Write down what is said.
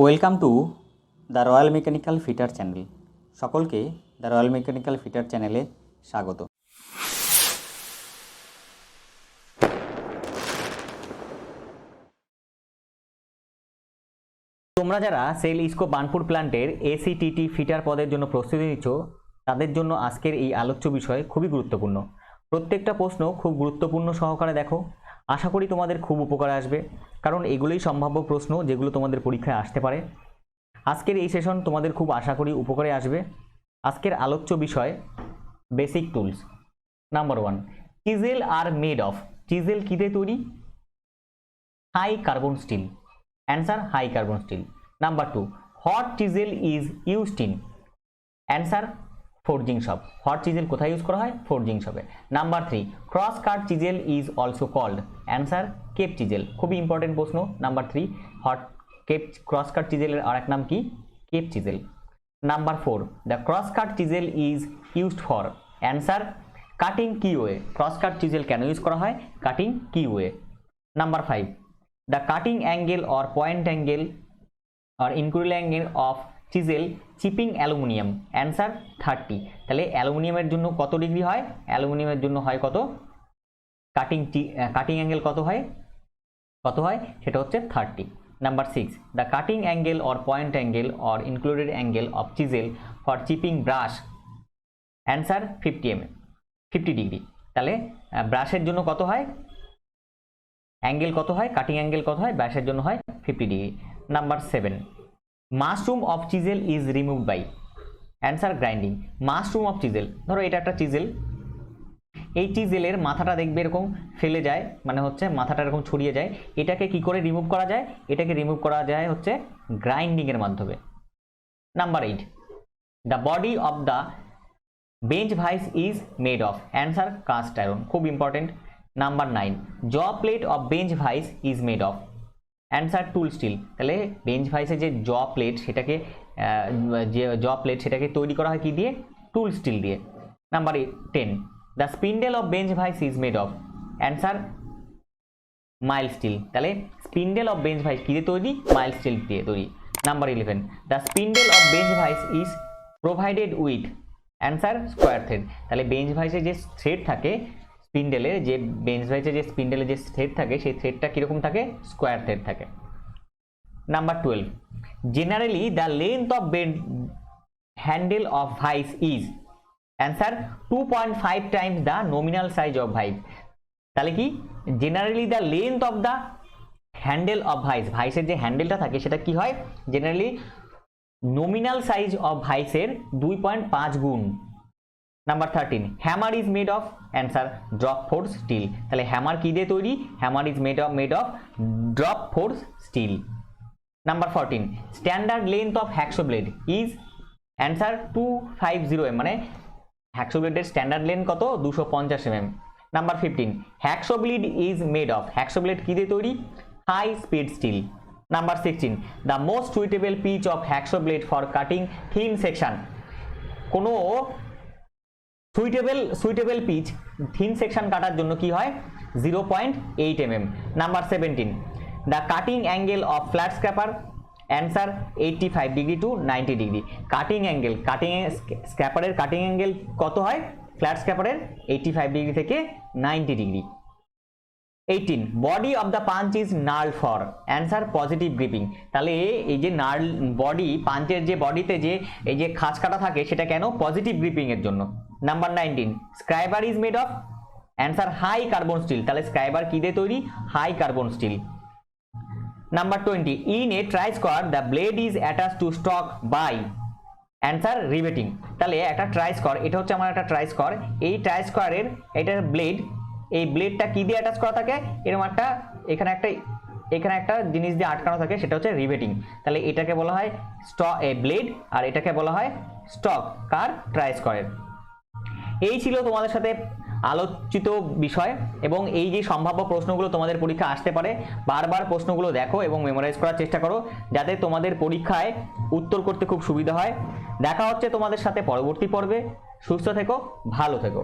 Welcome to the royal mechanical fitter channel. সকলকে the royal mechanical fitter চ্যানেলে স্বাগত। তোমরা যারা সেল ইসকো বার্নপুর প্ল্যান্টের এসিটিটি ফিটার পদের জন্য প্রস্তুতি নিচ্ছ, তাদের জন্য আজকের এই আলোচ্য বিষয় খুবই গুরুত্বপূর্ণ। প্রত্যেকটা প্রশ্ন খুব গুরুত্বপূর্ণ সহকারে দেখো, আশা করি তোমাদের খুব উপকারে আসবে, কারণ এগুলোই সম্ভাব্য প্রশ্ন যেগুলো তোমাদের পরীক্ষায় আসতে পারে। আজকের এই সেশন তোমাদের খুব আশা করি উপকারে আসবে। আজকের আলোচ্য বিষয় basic tools. Number 1, chisel are made of. Chisel কি দিয়ে তৈরি? High carbon steel. Answer high carbon steel. Number 2, hot chisel is used in. Answer forging shop. Hot chisel কোথায় ইউজ করা হয়? ফোর্জিং শপে। Number 3, cross cut chisel is also called. Answer cape chisel. খুবই important প্রশ্ন। Number 3, hot cape cross cut চিজেলের আরেক নাম কি? Cape chisel. Number 4, the cross cut chisel is used for. Answer cutting keyway. Cross cut chisel কেন use করা হয়? Cutting keyway. Number 5, the cutting angle or point angle or inclined angle of chisel chipping aluminium. Answer 30. তাহলে অ্যালুমিনিয়ামের জন্য কত degree হয়? অ্যালুমিনিয়ামের জন্য হয় কত? কাটিং অ্যাঙ্গেল কত হয়? সেটা হচ্ছে 30। Number 6, the cutting angle or point angle or included angle of chisel for chipping brush. Answer 50 degree. তাহলে ব্রাশের জন্য কত হয়? অ্যাঙ্গেল কত হয়? কাটিং অ্যাঙ্গেল কত হয়? ব্রাশের জন্য হয় 50 degree. Number 7, mushroom of chisel is remove by. Answer grinding. Mushroom of chisel, ধরো এটা একটা চিজেল, এই চিজেলের মাথাটা দেখবে এরকম ফেলে যায়, মানে হচ্ছে মাথাটা এরকম ছড়িয়ে যায়। এটাকে কি করে রিমুভ করা যায়? এটাকে রিমুভ করা যায় হচ্ছে গ্রাইন্ডিংয়ের মাধ্যমে। Number 8, the body of the bench vice is made of. Answer cast iron. খুব important. Number 9, jaw plate of bench vice is made of. Answer tool steel. তাহলে বেঞ্চ ভাইসের যে জ প্লেট সেটাকে তৈরি করা হয় কি দিয়ে? টুল স্টিল দিয়ে। Number 10, the spindle of bench vice is made of. Answer mild steel. তাহলে স্পিন্ডেল অফ বেঞ্চ ভাইস কি দিয়ে তৈরি? মাইল স্টিল দিয়ে তৈরি। Number 11, the spindle of bench vice is provided with. Answer square thread. তাহলে bench ভাইসের যে thread থাকে, স্পিন্ডেলের যে বেঞ্চ ভাইসের যে স্পিন্ডেলের যে থ্রেড থাকে, সেই থ্রেডটা কিরকম থাকে? স্কোয়ার থ্রেড থাকে। Number 12, generally the length of handle of vise is. Answer 2.5 times the nominal size of vise. তাহলে কি? Generally the length of the handle অফ ভাইসের যে হ্যান্ডেলটা থাকে সেটা কি হয়? জেনারেলি নমিনাল সাইজ অফ ভাইসের 2.5 গুণ। Number 13, hammer is made of. Answer drop force steel. তাহলে হ্যামার কি দিয়ে তৈরি? Hammer is made of drop force still. Number 14, standard length of hacksaw blade is. Answer 250 mm, মানে হ্যাকসো ব্লেডের standard length কত? 250 mm। Number 15, hacksaw blade is made of. Hacksaw blade কি দিয়ে তৈরি? High speed steel. Number 16, the most suitable pitch of hacksaw blade for cutting thin section. কোনো suitable pitch thin section কাটার জন্য কি হয়? 0.8 mm। Number 17, the cutting angle of flat scraper. Answer 85 degree two 90 degree. স্ক্র্যাপারের cutting angle কত হয়? Flat স্ক্র্যাপারের 85 degree থেকে 90 degree. 18, body of the punch is knurl for. Answer positive gripping. তাহলে এই যে নার্ল বডি, পাঞ্চের যে বডিতে যে এই যে খাঁজ কাটা থাকে সেটা কেন? পজিটিভ গ্রিপিং এর জন্য। Number 19, scriber is made of. Answer high carbon steel. তাহলে স্ক্রাইবার কি দিয়ে তৈরি? High carbon steel. Number 20, in a try square the blade is attach to stock by. Answer riveting. তাহলে একটা ট্রাই স্কোয়ার, এটা হচ্ছে আমার একটা ট্রাই স্কোয়ার, এই ট্রাই স্কোয়ারের এটার ব্লেড, এই ব্লেডটা কি দিয়ে অ্যাটাচ করা থাকে? এরকম একটা এখানে একটা জিনিস দিয়ে আটকানো থাকে, সেটা হচ্ছে রিভেটিং। তাহলে এটাকে বলা হয় ব্লেড, আর এটাকে বলা হয় স্টক কার? ট্রাই স্কোয়ারের। এই ছিল তোমাদের সাথে আলোচিত বিষয়, এবং এই যে সম্ভাব্য প্রশ্নগুলো তোমাদের পরীক্ষা আসতে পারে, বারবার প্রশ্নগুলো দেখো এবং মেমোরাইজ করার চেষ্টা করো, যাতে তোমাদের পরীক্ষায় উত্তর করতে খুব সুবিধা হয়। দেখা হচ্ছে তোমাদের সাথে পরবর্তী পর্বে। সুস্থ থেকো, ভালো থেকো।